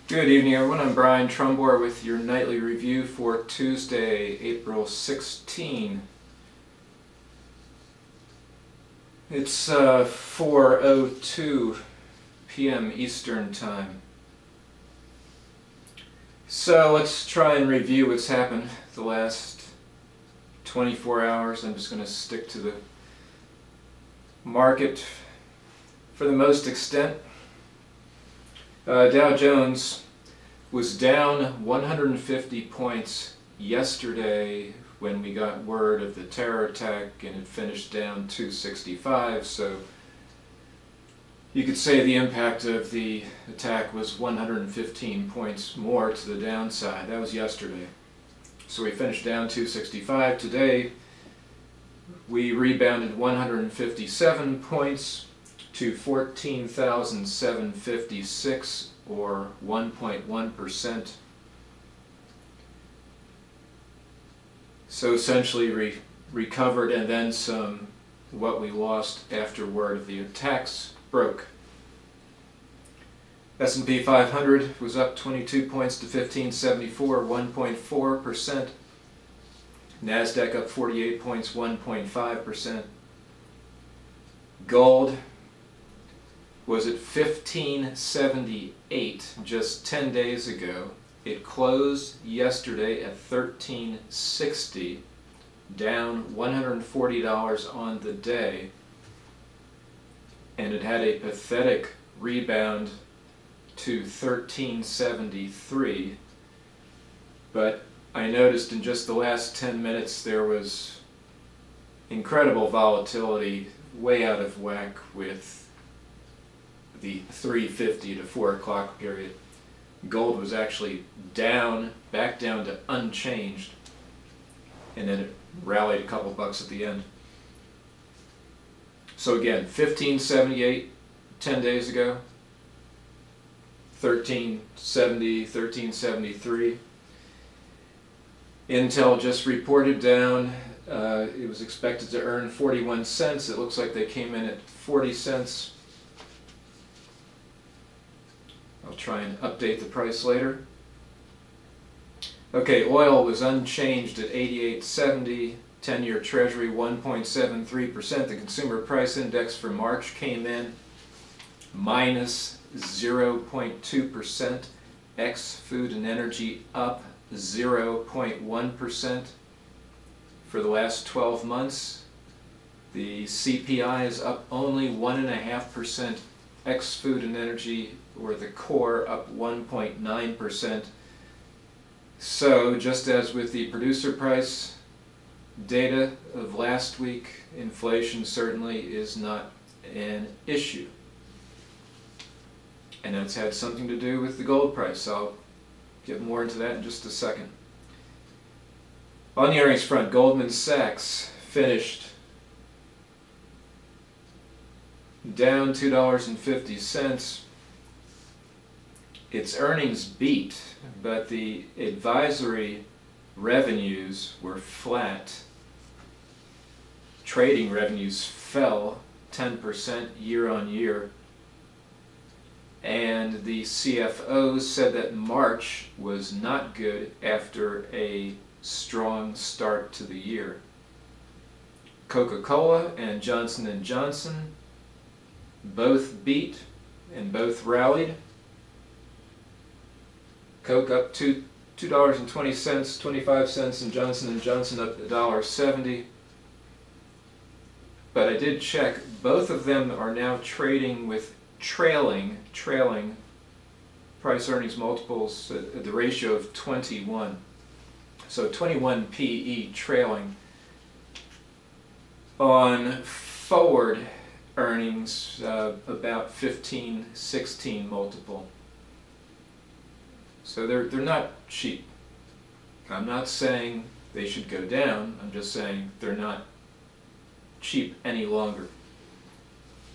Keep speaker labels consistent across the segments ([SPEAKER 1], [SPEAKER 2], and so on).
[SPEAKER 1] Good evening, everyone. I'm Brian Trumbore with your nightly review for Tuesday, April 16. It's 4:02 p.m. Eastern Time. So let's try and review what's happened the last 24 hours. I'm just going to stick to the market for the most extent. Dow Jones was down 150 points yesterday when we got word of the terror attack, and it finished down 265. So you could say the impact of the attack was 115 points more to the downside. That was yesterday. So we finished down 265. Today we rebounded 157 points to 14,756, or 1.1%. So essentially recovered, and then some, what we lost after word of the attacks broke. S&P 500 was up 22 points to 1574, 1.4%. NASDAQ up 48 points, 1.5%. Gold was at 1578 just 10 days ago. It closed yesterday at 1360, down $140 on the day, and it had a pathetic rebound to 1373. But I noticed in just the last 10 minutes there was incredible volatility, way out of whack with the 3:50 to 4 o'clock period. Gold was actually down, back down to unchanged, and then it rallied a couple bucks at the end. So again, 1578 10 days ago, 1370, 1373. Intel just reported down. It was expected to earn 41 cents. It looks like they came in at 40 cents. I'll try and update the price later. Okay, oil was unchanged at 88.70, 10-year Treasury 1.73%. The Consumer Price Index for March came in minus 0.2%. Ex-food and energy up 0.1%. For the last 12 months, the CPI is up only 1.5%. Ex-food and energy, or the core, up 1.9%. So just as with the producer price data of last week, inflation certainly is not an issue. And that's had something to do with the gold price. I'll get more into that in just a second. On the earnings front, Goldman Sachs finished down $2.50. Its earnings beat, but the advisory revenues were flat. Trading revenues fell 10% year on year. And the CFO said that March was not good after a strong start to the year. Coca-Cola and Johnson & Johnson both beat and both rallied. Coke up $2.20, 25 cents, and Johnson & Johnson up $1.70. But I did check, both of them are now trading with trailing price earnings multiples at the ratio of 21. So 21 PE trailing. On forward earnings, about 15, 16 multiple. So they're not cheap. I'm not saying they should go down. I'm just saying they're not cheap any longer.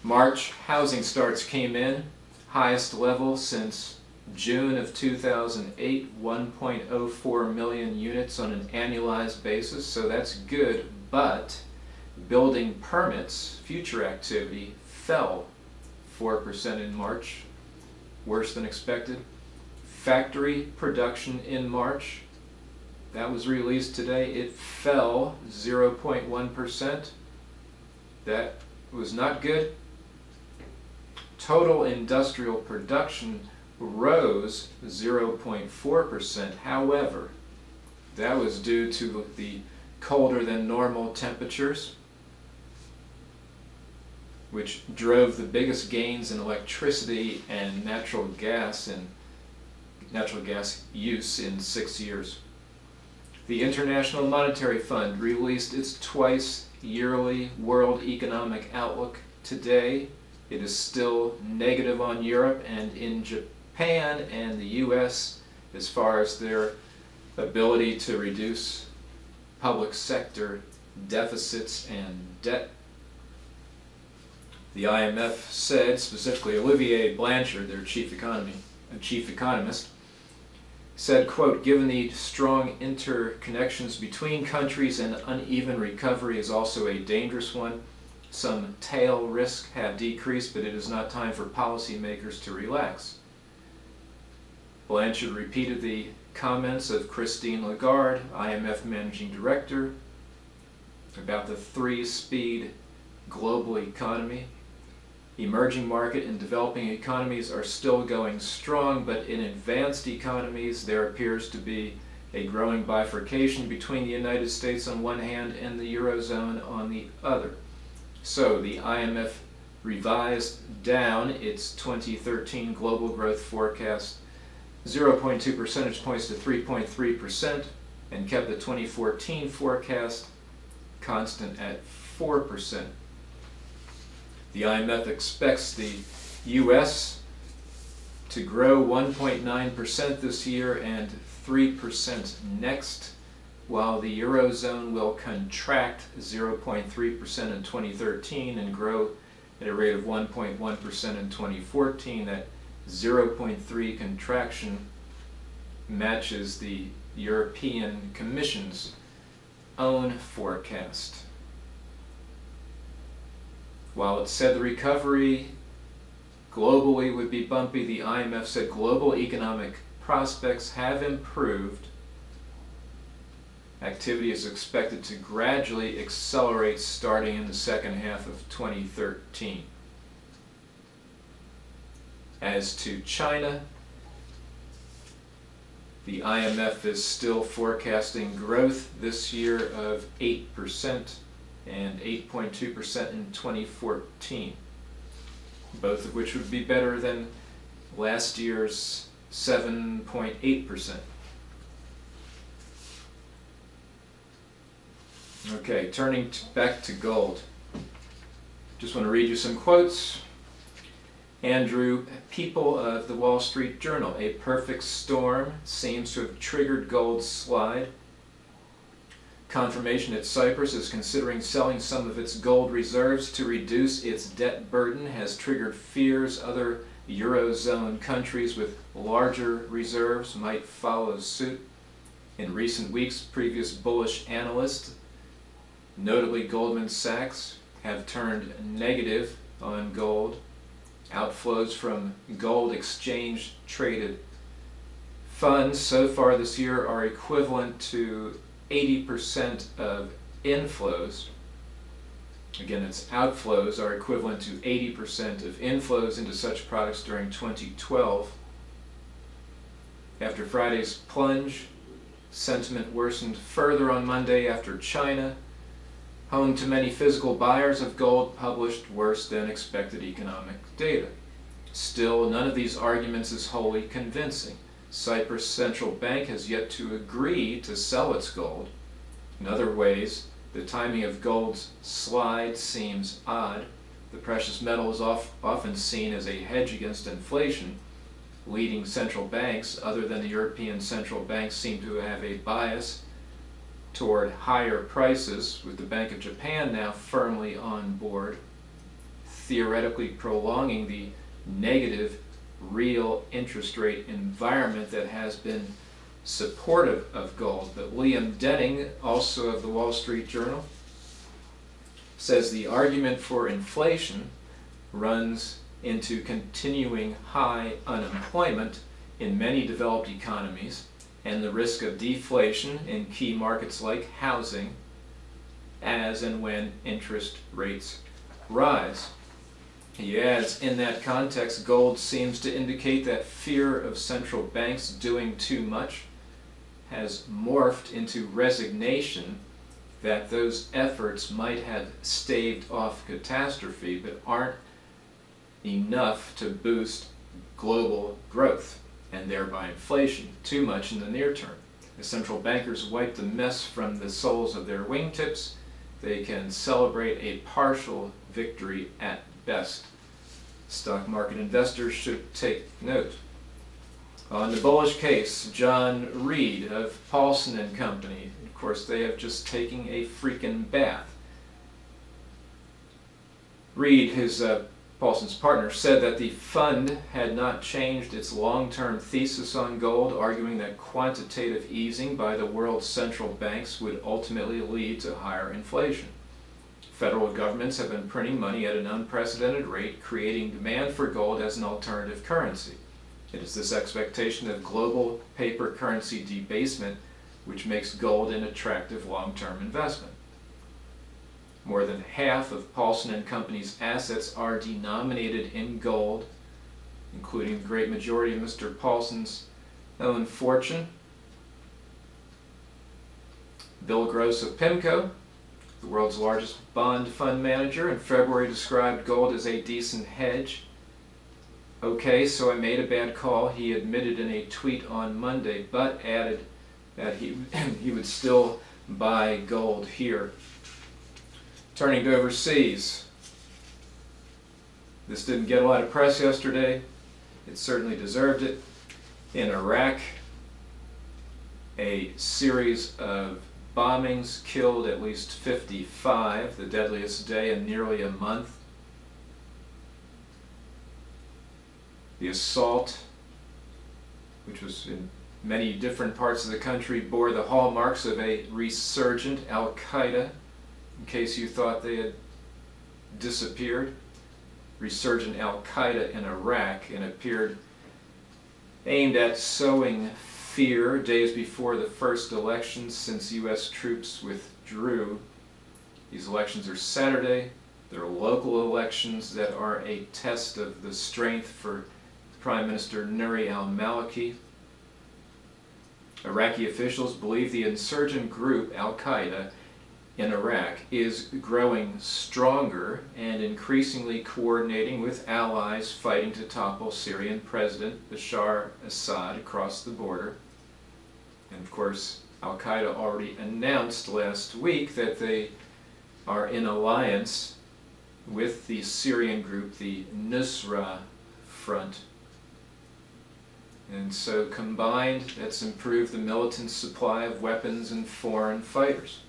[SPEAKER 1] March housing starts came in, highest level since June of 2008, 1.04 million units on an annualized basis, so that's good, but building permits, future activity, fell 4% in March, worse than expected. factory production in March, that was released today. It fell 0.1%. That was not good. Total industrial production rose 0.4%. However, that was due to the colder than normal temperatures, which drove the biggest gains in electricity and natural gas use in 6 years. The International Monetary Fund released its twice yearly World Economic Outlook today. It is still negative on Europe and in Japan and the US as far as their ability to reduce public sector deficits and debt. The IMF said, specifically Olivier Blanchard, their chief economist, said, quote, given the strong interconnections between countries, an uneven recovery is also a dangerous one. Some tail risks have decreased, but it is not time for policymakers to relax. Blanchard repeated the comments of Christine Lagarde, IMF Managing Director, about the three-speed global economy. Emerging market and developing economies are still going strong, but in advanced economies there appears to be a growing bifurcation between the United States on one hand and the Eurozone on the other. So the IMF revised down its 2013 global growth forecast 0.2 percentage points to 3.3% and kept the 2014 forecast constant at 4%. The IMF expects the U.S. to grow 1.9% this year and 3% next, while the Eurozone will contract 0.3% in 2013 and grow at a rate of 1.1% in 2014. That 0.3 contraction matches the European Commission's own forecast. While it said the recovery globally would be bumpy, the IMF said global economic prospects have improved. Activity is expected to gradually accelerate starting in the second half of 2013. As to China, the IMF is still forecasting growth this year of 8% and 8.2% in 2014, both of which would be better than last year's 7.8%. Okay, turning back to gold. Just want to read you some quotes. Andrew People of the Wall Street Journal, a perfect storm seems to have triggered gold's slide. Confirmation that Cyprus is considering selling some of its gold reserves to reduce its debt burden has triggered fears other Eurozone countries with larger reserves might follow suit. In recent weeks, previous bullish analysts, notably Goldman Sachs, have turned negative on gold. Outflows from gold exchange traded funds so far this year are equivalent to 80% of inflows. Again, its outflows are equivalent to 80% of inflows into such products during 2012. After Friday's plunge, sentiment worsened further on Monday after China, home to many physical buyers of gold, published worse than expected economic data. Still, none of these arguments is wholly convincing. Cyprus Central Bank has yet to agree to sell its gold. In other ways, the timing of gold's slide seems odd. The precious metal is often seen as a hedge against inflation. Leading central banks, other than the European Central Bank, seem to have a bias toward higher prices, with the Bank of Japan now firmly on board, theoretically prolonging the negative real interest rate environment that has been supportive of gold. But Liam Denning, also of the Wall Street Journal, says the argument for inflation runs into continuing high unemployment in many developed economies and the risk of deflation in key markets like housing as and when interest rates rise. He adds, in that context, gold seems to indicate that fear of central banks doing too much has morphed into resignation that those efforts might have staved off catastrophe but aren't enough to boost global growth and thereby inflation too much in the near term. As central bankers wipe the mess from the soles of their wingtips, they can celebrate a partial victory at best. Stock market investors should take note. On the bullish case, John Reed of Paulson and Company. Of course, they have just taken a freaking bath. Reed, his Paulson's partner, said that the fund had not changed its long-term thesis on gold, arguing that quantitative easing by the world's central banks would ultimately lead to higher inflation. Federal governments have been printing money at an unprecedented rate, creating demand for gold as an alternative currency. It is this expectation of global paper currency debasement which makes gold an attractive long-term investment. More than half of Paulson and Company's assets are denominated in gold, including the great majority of Mr. Paulson's own fortune. Bill Gross of PIMCO, the world's largest bond fund manager, in February described gold as a decent hedge. Okay, so I made a bad call, he admitted in a tweet on Monday, but added that he would still buy gold here. Turning to overseas. This didn't get a lot of press yesterday. It certainly deserved it. In Iraq, a series of bombings killed at least 55, the deadliest day in nearly a month. The assault, which was in many different parts of the country, bore the hallmarks of a resurgent Al-Qaeda, in case you thought they had disappeared. Resurgent Al-Qaeda in Iraq, and appeared aimed at sowing fear days before the first elections since U.S. troops withdrew. These elections are Saturday. They're local elections that are a test of the strength for Prime Minister Nouri al-Maliki. Iraqi officials believe the insurgent group Al-Qaeda in Iraq is growing stronger and increasingly coordinating with allies fighting to topple Syrian President Bashar Assad across the border. And of course, Al-Qaeda already announced last week that they are in alliance with the Syrian group, the Nusra Front. And so combined, that's improved the militant supply of weapons and foreign fighters.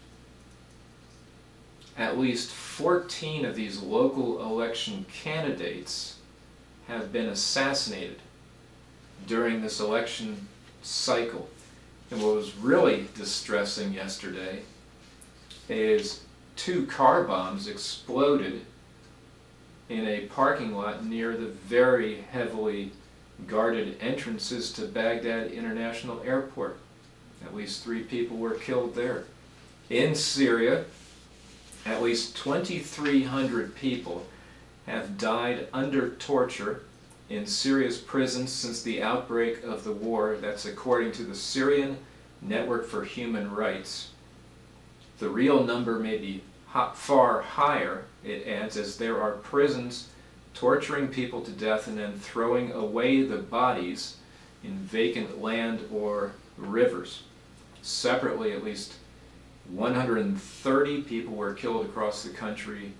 [SPEAKER 1] At least 14 of these local election candidates have been assassinated during this election cycle. And what was really distressing yesterday is 2 car bombs exploded in a parking lot near the very heavily guarded entrances to Baghdad International Airport. At least 3 people were killed there. In Syria, at least 2,300 people have died under torture in Syria's prisons since the outbreak of the war. That's according to the Syrian Network for Human Rights. The real number may be far higher, it adds, as there are prisons torturing people to death and then throwing away the bodies in vacant land or rivers. Separately, at least 130 people were killed across the country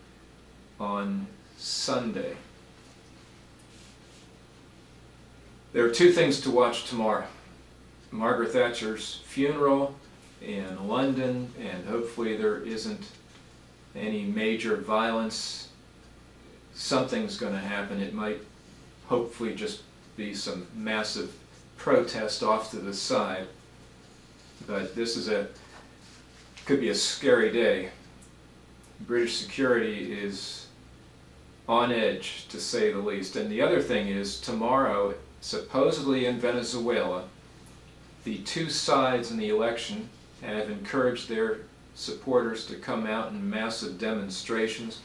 [SPEAKER 1] on Sunday. There are 2 things to watch tomorrow. Margaret Thatcher's funeral in London, and hopefully there isn't any major violence. Something's going to happen. It might hopefully just be some massive protest off to the side. But this is could be a scary day. British security is on edge, to say the least. And the other thing is, tomorrow, supposedly in Venezuela, the two sides in the election have encouraged their supporters to come out in massive demonstrations.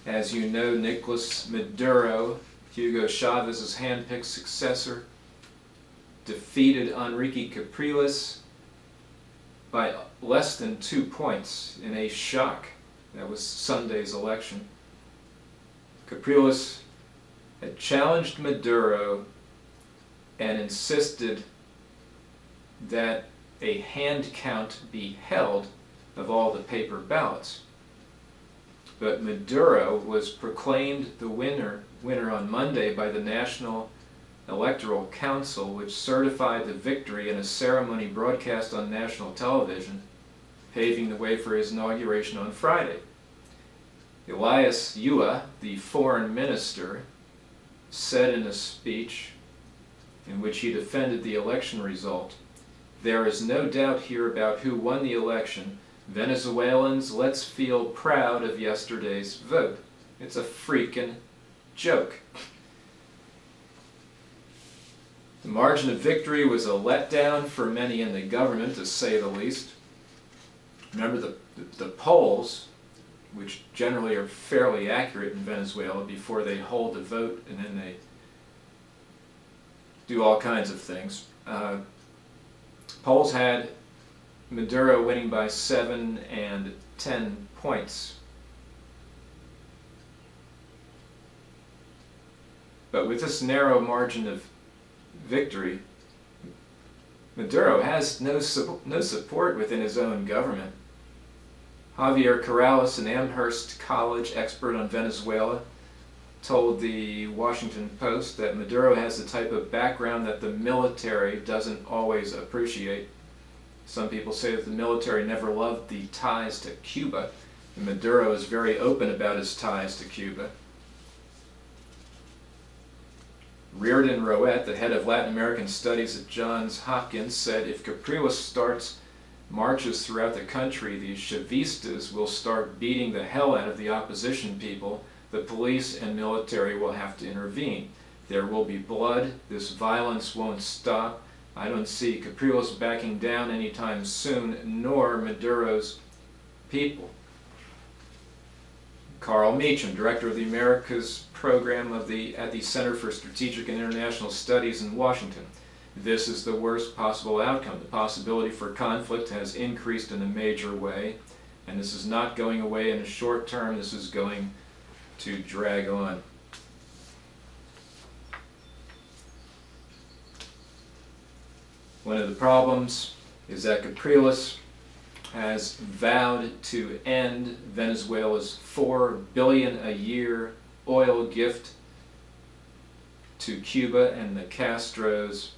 [SPEAKER 1] As you know, Nicolas Maduro, Hugo Chavez's handpicked successor, defeated Enrique Capriles by less than 2 points in a shock. That was Sunday's election. Capriles had challenged Maduro and insisted that a hand count be held of all the paper ballots. But Maduro was proclaimed the winner on Monday by the National Electoral Council, which certified the victory in a ceremony broadcast on national television, paving the way for his inauguration on Friday. Elias Ua, the foreign minister, said in a speech in which he defended the election result, "There is no doubt here about who won the election. Venezuelans, let's feel proud of yesterday's vote." It's a freaking joke. The margin of victory was a letdown for many in the government, to say the least. Remember, the polls, which generally are fairly accurate in Venezuela before they hold the vote and then they do all kinds of things. Polls had Maduro winning by 7 and 10 points. But with this narrow margin of victory, Maduro has no support within his own government. Javier Corrales, an Amherst College expert on Venezuela, told the Washington Post that Maduro has the type of background that the military doesn't always appreciate. Some people say that the military never loved the ties to Cuba, and Maduro is very open about his ties to Cuba. Reardon Roet, the head of Latin American Studies at Johns Hopkins, said if Capriles starts marches throughout the country, the Chavistas will start beating the hell out of the opposition people. The police and military will have to intervene. There will be blood. This violence won't stop. I don't see Capriles backing down anytime soon, nor Maduro's people. Carl Meacham, director of the Americas program at the Center for Strategic and International Studies in Washington. This is the worst possible outcome. The possibility for conflict has increased in a major way, and this is not going away in the short term. This is going to drag on. One of the problems is that Capriles has vowed to end Venezuela's $4 billion a year oil gift to Cuba and the Castros.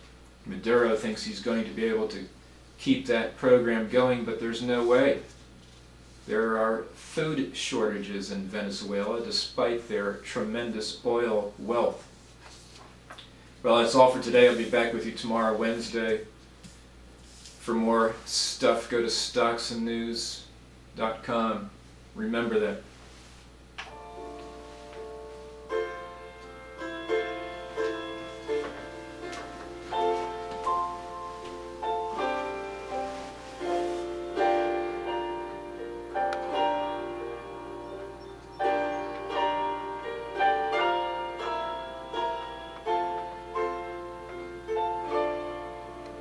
[SPEAKER 1] Maduro thinks he's going to be able to keep that program going, but there's no way. There are food shortages in Venezuela despite their tremendous oil wealth. Well, that's all for today. I'll be back with you tomorrow, Wednesday. For more stuff, go to stocksandnews.com. Remember that.